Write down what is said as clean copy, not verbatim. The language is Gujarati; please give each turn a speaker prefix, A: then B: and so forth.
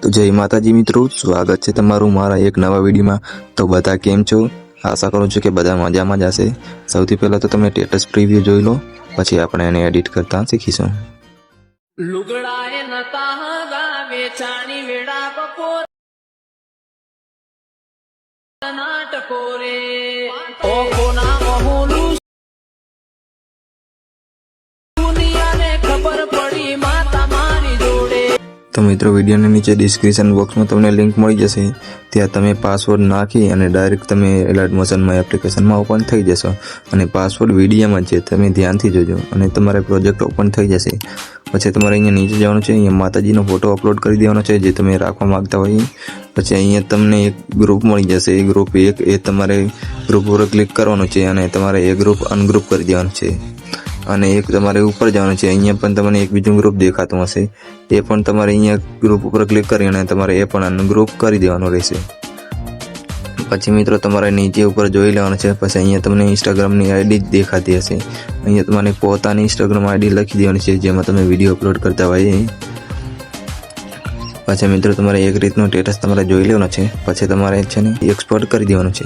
A: તો જય માતાજી મિત્રો, સ્વાગત છે તમારું મારા એક નવા વિડીયોમાં। તો બધા કેમ છો? આશા કરું છું કે બધા મજામાં જ હશે। સૌથી પહેલા તો તમે સ્ટેટસ પ્રીવ્યુ જોઈ લો, પછી આપણે એને એડિટ કરતા શીખીશું।
B: લુગડાએ નતા હગાવે ચાણી વેડા બપોર નાટકો રે ઓ કોના મહોલું દુનિયાને ખબર પડી માતા મારી જોડે।
A: તો મિત્રો વિડીયોની નીચે ડિસ્ક્રિપ્શન બોક્સમાં તમને લિંક મળી જશે, ત્યાં તમે પાસવર્ડ નાખી અને ડાયરેક્ટ તમે એલર્ટ મોશનમાં એપ્લિકેશનમાં ઓપન થઈ જશો। અને પાસવર્ડ વિડીયોમાં છે, તમે ધ્યાનથી જોજો અને તમારે પ્રોજેક્ટ ઓપન થઈ જશે। પછી તમારે અહીંયા નીચે જવાનું છે, અહીંયા માતાજીનો ફોટો અપલોડ કરી દેવાનો છે જે તમે રાખવા માંગતા હોય। પછી અહીંયા તમને એક ગ્રુપ મળી જશે, એ ગ્રુપ એક એ તમારે ગ્રુપ પર ક્લિક કરવાનું છે અને તમારે એ ગ્રુપ અનગ્રુપ કરી દેવાનું છે। અને એક તમારે ઉપર જવાનું છે, અહીંયા પણ તમને એક બીજું ગ્રુપ દેખાતું હશે, એ પણ તમારે અહીંયા ગ્રુપ ઉપર ક્લિક કરી અને તમારે એ પણ અનગ્રુપ કરી દેવાનું રહેશે। પછી મિત્રો તમારે નીચે ઉપર જોઈ લેવાનું છે, પછી અહીંયા તમને ઇન્સ્ટાગ્રામની આઈડી જ દેખાતી હશે, અહીંયા તમારે પોતાની ઇન્સ્ટાગ્રામ આઈડી લખી દેવાની છે જેમાં તમે વિડીયો અપલોડ કરતા હોય। પછી મિત્રો તમારે એક રીતનું સ્ટેટસ તમારે જોઈ લેવાનું છે, પછી તમારે છે ને એક્સપોર્ટ કરી દેવાનું છે।